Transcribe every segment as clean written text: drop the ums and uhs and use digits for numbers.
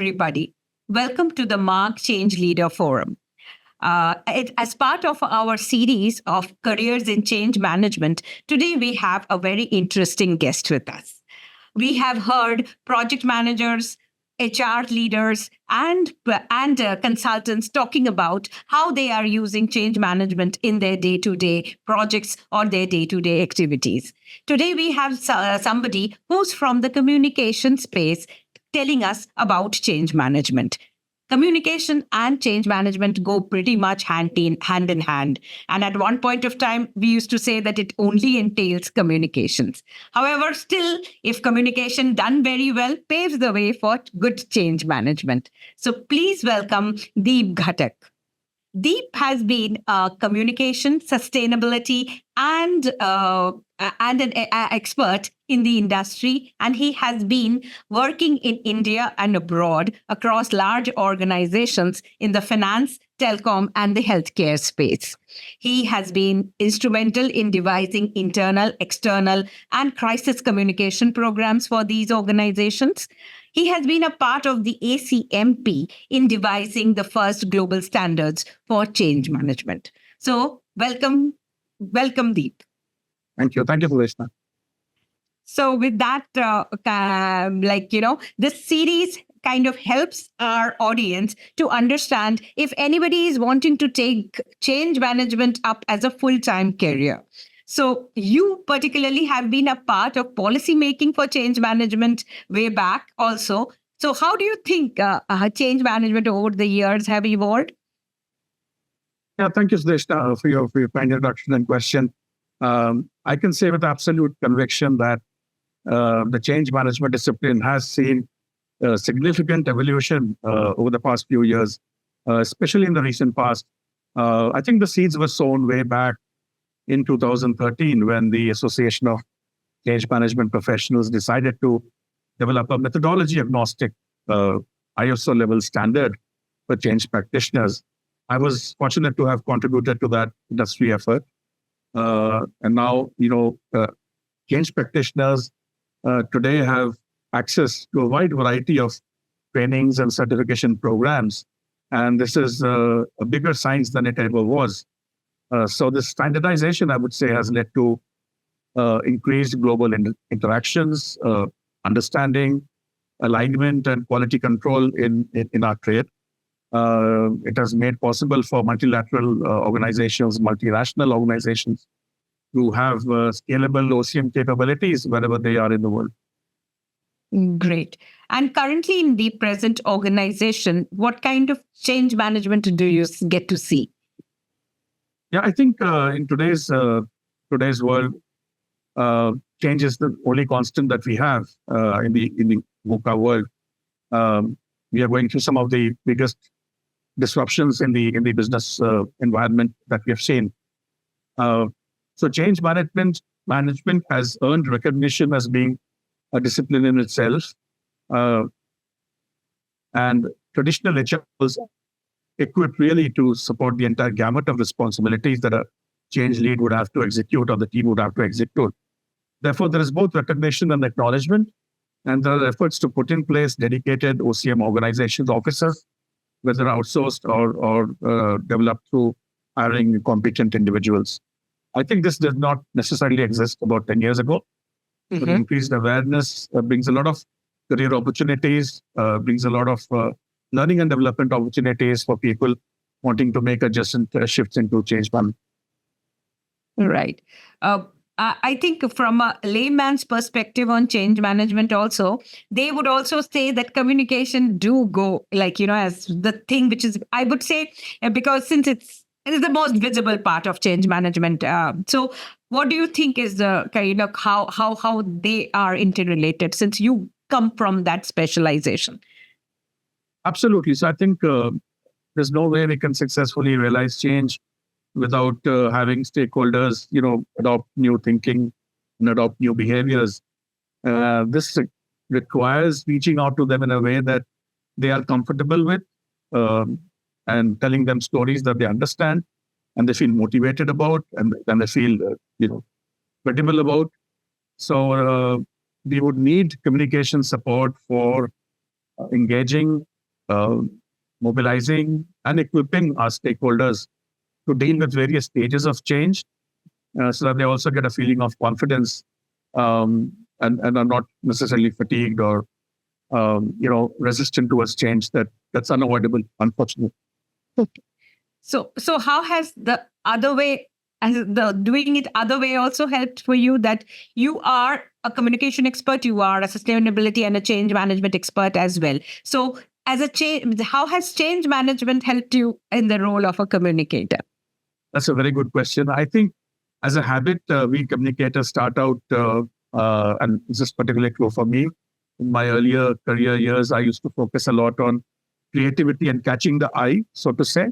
everybody. Welcome to the Mark Change Leader Forum. As part of our series of careers in change management, today we have a very interesting guest with us. We have heard project managers, HR leaders, and consultants talking about how they are using change management in their day-to-day projects or their day-to-day activities. Today we have somebody who's from the communication space telling us about change management. Communication and change management go pretty much hand in hand. And at one point of time, we used to say that it only entails communications. However, still, if communication done very well, paves the way for good change management. So please welcome Deep Ghatak. Deep has been a communication, sustainability, and an expert in the industry, and he has been working in India and abroad across large organizations in the finance, telecom, and the healthcare space. He has been instrumental in devising internal, external, and crisis communication programs for these organizations. He has been a part of the ACMP in devising the first global standards for change management. So, welcome, Deep. Thank you. Thank you, Vishna. So with that, this series kind of helps our audience to understand if anybody is wanting to take change management up as a full-time career. So you particularly have been a part of policy making for change management way back also. So how do you think change management over the years have evolved? Yeah, thank you, Vishna, for your kind introduction and question. I can say with absolute conviction that the change management discipline has seen significant evolution over the past few years, especially in the recent past. I think the seeds were sown way back in 2013 when the Association of Change Management Professionals decided to develop a methodology agnostic ISO level standard for change practitioners. I was fortunate to have contributed to that industry effort. And now, change practitioners today have access to a wide variety of trainings and certification programs. And this is a bigger science than it ever was. So this standardization, I would say, has led to increased global interactions, understanding, alignment, and quality control in our trade. It has made possible for multilateral organizations, multinational organizations to have scalable OCM capabilities wherever they are in the world. Great. And currently in the present organization, what kind of change management do you get to see? Yeah, I think in today's world, change is the only constant that we have in the VUCA world. We are going through some of the biggest disruptions in the business environment that we have seen. So change management has earned recognition as being a discipline in itself. And traditional HR was equipped really to support the entire gamut of responsibilities that a change lead would have to execute or the team would have to execute. Therefore, there is both recognition and acknowledgement, and there are efforts to put in place dedicated OCM organizations, officers, whether outsourced or developed through hiring competent individuals. I think this did not necessarily exist about 10 years ago. But increased awareness brings a lot of career opportunities, brings a lot of learning and development opportunities for people wanting to make adjacent shifts into change management. Right. I think from a layman's perspective on change management also, they would also say that communication do go as the thing which is, I would say, because since it is the most visible part of change management. So what do you think is the how they are interrelated since you come from that specialization? Absolutely. So I think there's no way we can successfully realize change without having stakeholders, adopt new thinking and adopt new behaviors. This requires reaching out to them in a way that they are comfortable with and telling them stories that they understand and they feel motivated about and they feel, credible about. So we would need communication support for engaging uh, mobilizing and equipping our stakeholders to deal with various stages of change, so that they also get a feeling of confidence, and are not necessarily fatigued or resistant towards change that's unavoidable, unfortunately. Okay. So how has the other way, as the doing it other way also helped for you, that you are a communication expert, you are a sustainability and a change management expert as well. So as a change, how has change management helped you in the role of a communicator? That's a very good question. I think as a habit, we communicators start out, and this is particularly true for me. In my earlier career years, I used to focus a lot on creativity and catching the eye, so to say.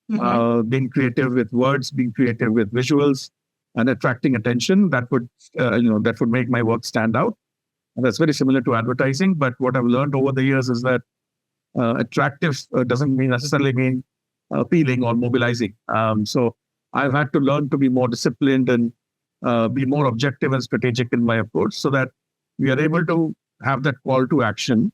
Being creative with words, being creative with visuals, and attracting attention that would make my work stand out. And that's very similar to advertising. But what I've learned over the years is that attractive doesn't necessarily mean appealing or mobilizing. So I've had to learn to be more disciplined and be more objective and strategic in my approach, so that we are able to have that call to action.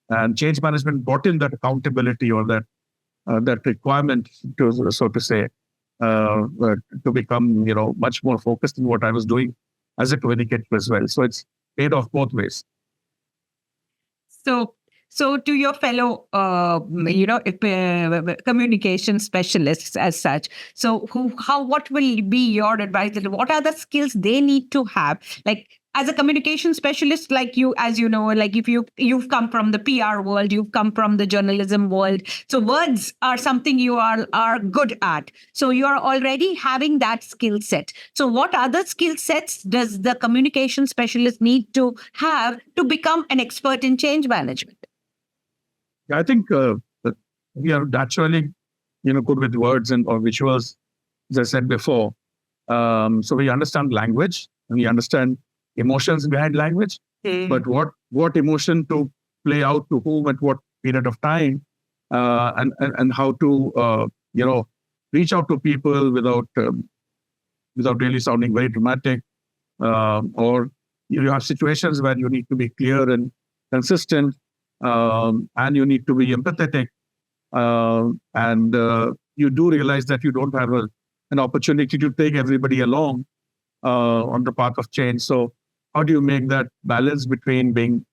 And change management brought in that accountability, or that requirement to, so to say, to become much more focused in what I was doing as a communicator as well. So it's paid off both ways. So to your fellow, communication specialists as such. So what will be your advice? What are the skills they need to have? Like, as a communication specialist, like you, as you know, like if you've come from the PR world, you've come from the journalism world. So words are something you are good at. So you are already having that skill set. So what other skill sets does the communication specialist need to have to become an expert in change management? I think that we are naturally, good with words or visuals, as I said before. So we understand language and we understand emotions behind language. But what emotion to play out to whom at what period of time, and how to reach out to people without really sounding very dramatic, or you have situations where you need to be clear and consistent. And you need to be empathetic, and you do realize that you don't have an opportunity to take everybody along on the path of change. So how do you make that balance between being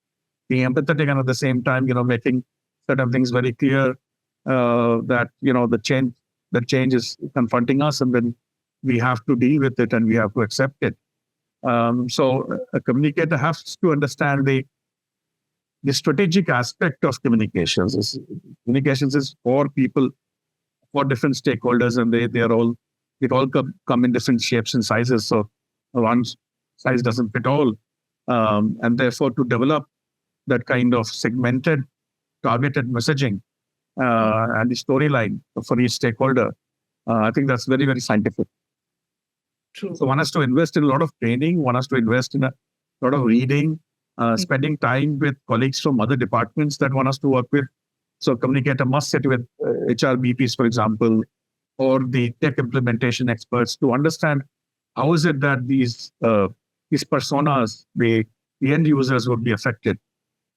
empathetic and at the same time, making certain things very clear, that the change is confronting us, and then we have to deal with it and we have to accept it. So a communicator has to understand the strategic aspect of communications. Communications is for people, for different stakeholders, and it all come in different shapes and sizes. So one size doesn't fit all, and therefore to develop that kind of segmented, targeted messaging and the storyline for each stakeholder, I think that's very, very scientific. True. So one has to invest in a lot of training. One has to invest in a lot of reading. Spending time with colleagues from other departments that one has to work with. So a communicator must sit with HR BPs, for example, or the tech implementation experts to understand how is it that these personas, the end users, would be affected.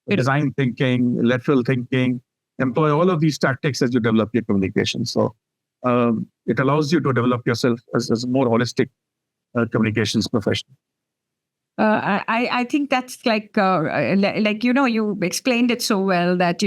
Design thinking, lateral thinking, employ all of these tactics as you develop your communication. So it allows you to develop yourself as a more holistic communications professional. I think that's you explained it so well that,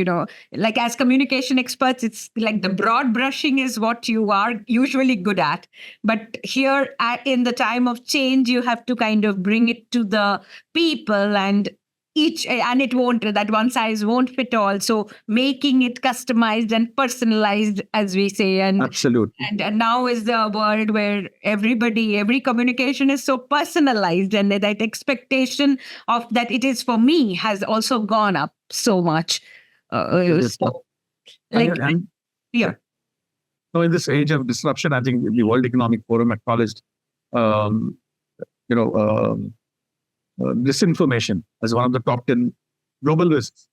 like as communication experts, it's like the broad brushing is what you are usually good at. But here in the time of change, you have to kind of bring it to the people, and it won't, that one size won't fit all. So making it customized and personalized, as we say. And absolutely. And now is the world where every communication is so personalized, and that expectation of that it is for me has also gone up so much. So in this age of disruption, I think the World Economic Forum acknowledged disinformation as one of the top 10 global risks.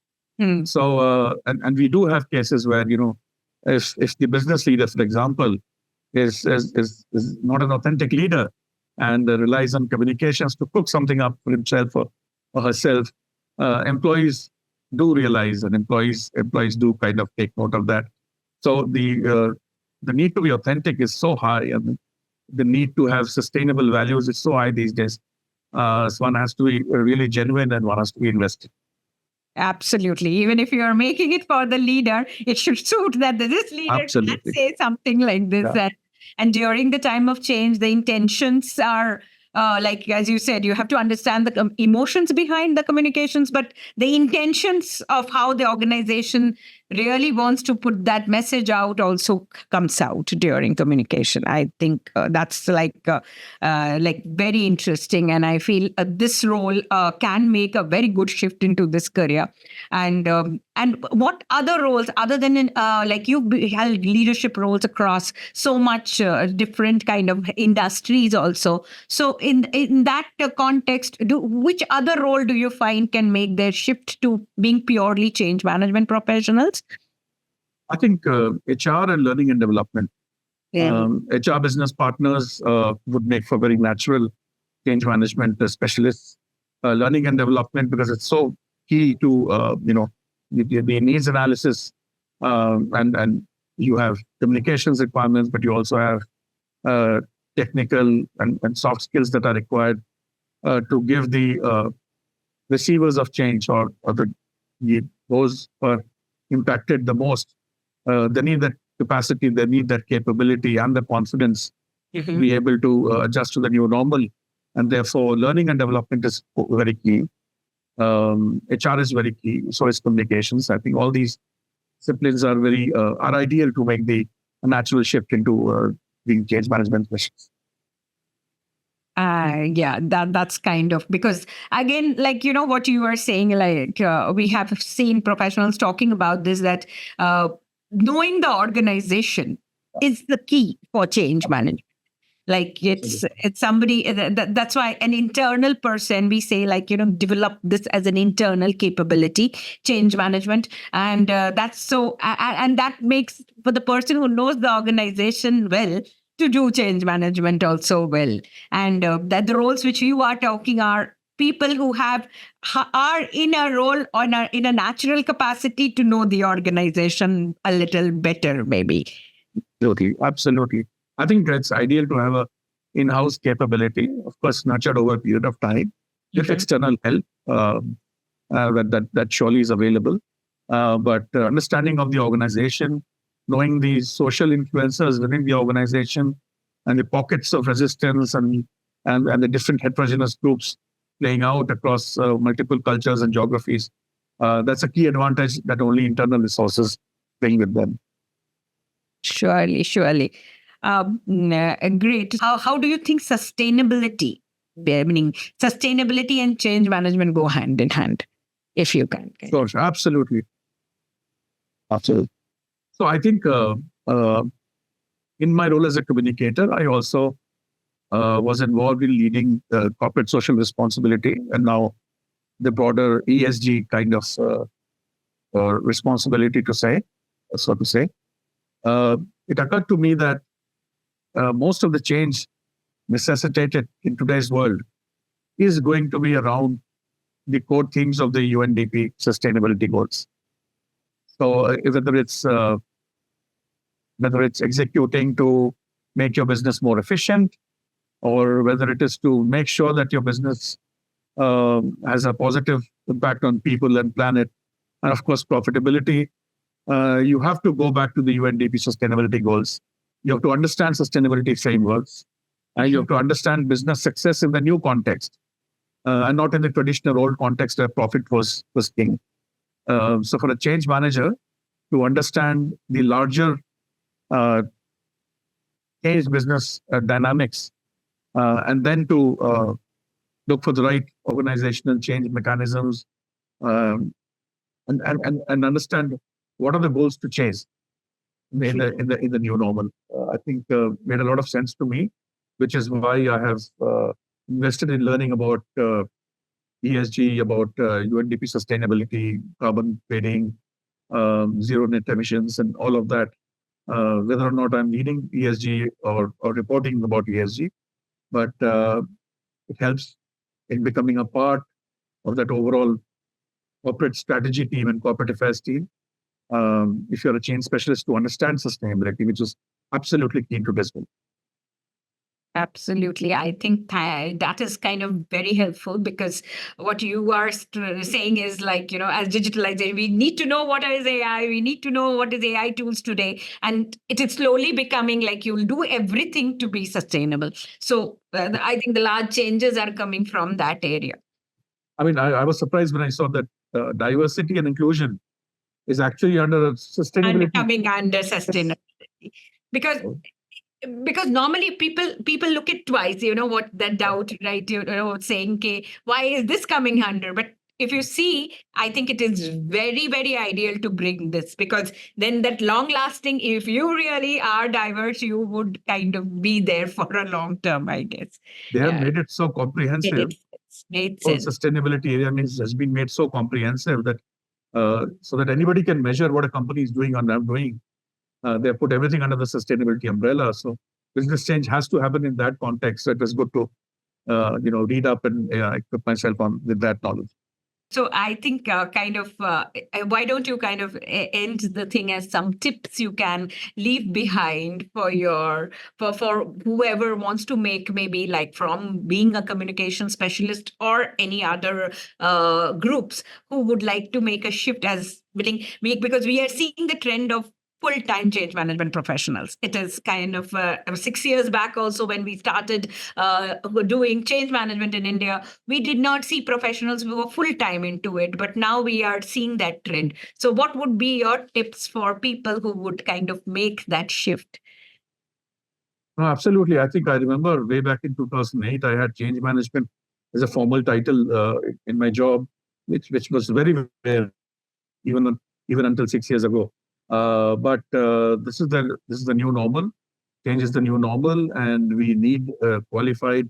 So, and we do have cases where, if the business leader, for example, is not an authentic leader and relies on communications to cook something up for himself or herself, employees do realize, and employees do kind of take note of that. So the need to be authentic is so high, and the need to have sustainable values is so high these days. So one has to be really genuine, and one has to be invested. Absolutely. Even if you are making it for the leader, it should suit that this leader can Absolutely. say something like this. Yeah. And during the time of change, the intentions are like, as you said, you have to understand the emotions behind the communications, but the intentions of how the organization really wants to put that message out also comes out during communication. I think that's like very interesting, and I feel this role can make a very good shift into this career. And what other roles other than in, like you held leadership roles across so much different kind of industries also. So in that context, which other role do you find can make their shift to being purely change management professionals? I think HR and learning and development. Yeah. HR business partners would make for very natural change management specialists. Learning and development, because it's so key to the needs analysis, and you have communications requirements, but you also have technical and soft skills that are required to give the receivers of change, or those who are impacted the most. They need that capacity, they need that capability and the confidence to be able to adjust to the new normal. And therefore, learning and development is very key. HR is very key. So is communications. I think all these disciplines are ideal to make the natural shift into being change management specialists. Yeah, that's kind of, because again, like what you were saying, like we have seen professionals talking about this, that knowing the organization is the key for change management. Like it's somebody that's why an internal person, we say, like develop this as an internal capability, change management. And that's so and that makes for the person who knows the organization well to do change management also well. And that the roles which you are talking are people who are in a role in a natural capacity to know the organization a little better, maybe. Absolutely. I think it's ideal to have a in-house capability, of course, nurtured over a period of time with external help that surely is available. But understanding of the organization, knowing the social influencers within the organization, and the pockets of resistance and the different heterogeneous groups playing out across multiple cultures and geographies, that's a key advantage that only internal resources bring with them. Surely. Great. How do you think sustainability, meaning sustainability and change management, go hand in hand, if you can? Sure, absolutely. So I think in my role as a communicator, I also was involved in leading corporate social responsibility, and now the broader ESG kind of responsibility, so to say. It occurred to me that most of the change necessitated in today's world is going to be around the core themes of the UNDP sustainability goals. So whether it's executing to make your business more efficient, or whether it is to make sure that your business has a positive impact on people and planet, and of course profitability, you have to go back to the UNDP sustainability goals. You have to understand sustainability frameworks, and you have to understand business success in the new context, and not in the traditional old context where profit was king. So for a change manager to understand the larger change business dynamics, and then to look for the right organizational change mechanisms, and understand what are the goals to chase in the new normal. I think made a lot of sense to me, which is why I have invested in learning about ESG, about UNDP sustainability, carbon trading, zero net emissions, and all of that. Whether or not I'm leading ESG or reporting about ESG, but it helps in becoming a part of that overall corporate strategy team and corporate affairs team. If you're a change specialist, to understand sustainability, which is absolutely key to this one. Absolutely. I think that is kind of very helpful, because what you are saying is like, as digitalization, we need to know what is AI. We need to know what is AI tools today. And it is slowly becoming like you'll do everything to be sustainable. So I think the large changes are coming from that area. I mean, I was surprised when I saw that diversity and inclusion is actually under And sustainability. coming under sustainability. Because Oh, normally people look at twice, what that doubt, right? Saying, okay, why is this coming under? But if you see, I think it is very, very ideal to bring this, because then that long lasting, if you really are diverse, you would kind of be there for a long term, I guess. They have Yeah, made it so comprehensive. made Whole sense. sustainability area has been made so comprehensive that so that anybody can measure what a company is doing or not doing. They put everything under the sustainability umbrella. So business change has to happen in that context. So it was good to read up and equip myself on with that knowledge. So I think why don't you kind of end the thing as some tips you can leave behind for for whoever wants to make, maybe like from being a communication specialist or any other groups who would like to make a shift as willing, because we are seeing the trend of full-time change management professionals. It is kind of 6 years back also, when we started doing change management in India, we did not see professionals who were full-time into it, but now we are seeing that trend. So what would be your tips for people who would kind of make that shift? No, absolutely. I think I remember way back in 2008, I had change management as a formal title in my job, which was very rare, even until 6 years ago. But this is the new normal. Change is the new normal, and we need qualified,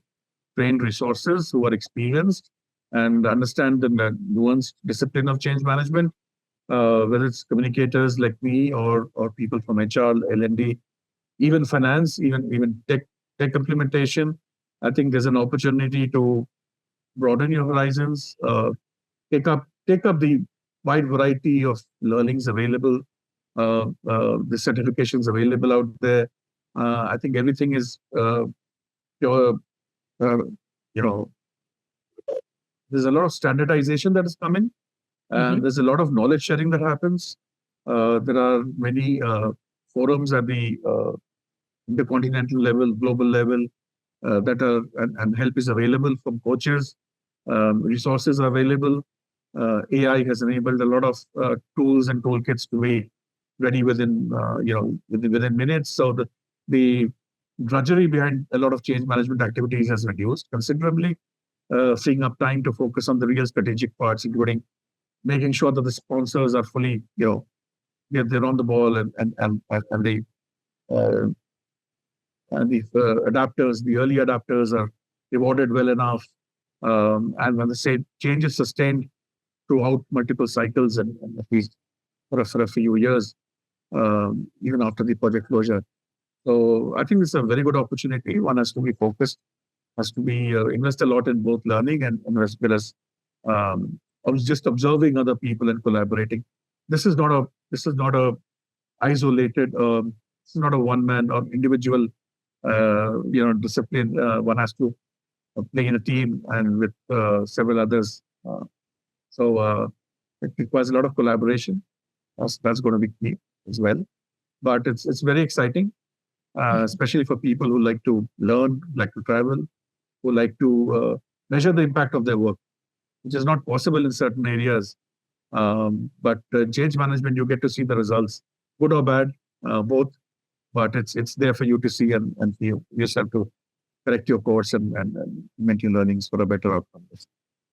trained resources who are experienced and understand the nuanced discipline of change management. Whether it's communicators like me or people from HR, L&D, even finance, even tech implementation. I think there's an opportunity to broaden your horizons, take up the wide variety of learnings available, the certifications available out there. I think everything is pure. Uh, you know, there's a lot of standardization that is coming, and there's a lot of knowledge sharing that happens. There are many forums at the intercontinental level, global level, that are and help is available from coaches. Resources are available. AI has enabled a lot of tools and toolkits to be ready within minutes. So the drudgery behind a lot of change management activities has reduced considerably, freeing up time to focus on the real strategic parts, including making sure that the sponsors are fully, they're on the ball, and they uh, and the adapters, the early adapters, are rewarded well enough. And when the same change is sustained throughout multiple cycles, and at least for a few years, even after the project closure. So I think it's a very good opportunity. One has to be focused, has to be invest a lot in both learning and as well as just observing other people and collaborating. This is not a isolated. This is not a one man or individual discipline. One has to play in a team and with several others. So it requires a lot of collaboration. That's going to be key as well. But it's very exciting, especially for people who like to learn, like to travel, who like to measure the impact of their work, which is not possible in certain areas. But change management, you get to see the results, good or bad, both. But it's there for you to see and for yourself to correct your course and implement your learnings for a better outcome.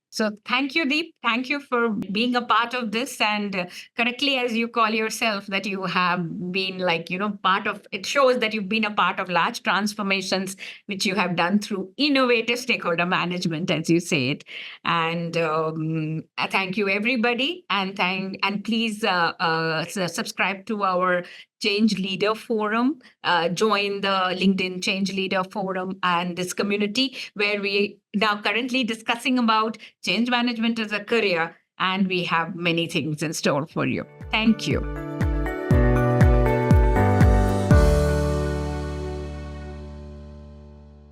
So thank you, Deep. Thank you for being a part of this. And correctly, as you call yourself, that you have been like, part of it, shows that you've been a part of large transformations, which you have done through innovative stakeholder management, as you say it. And thank you, everybody. And please subscribe to our Change Leader Forum, join the LinkedIn Change Leader Forum and this community, where we now currently discussing about change management as a career and we have many things in store for you. Thank you.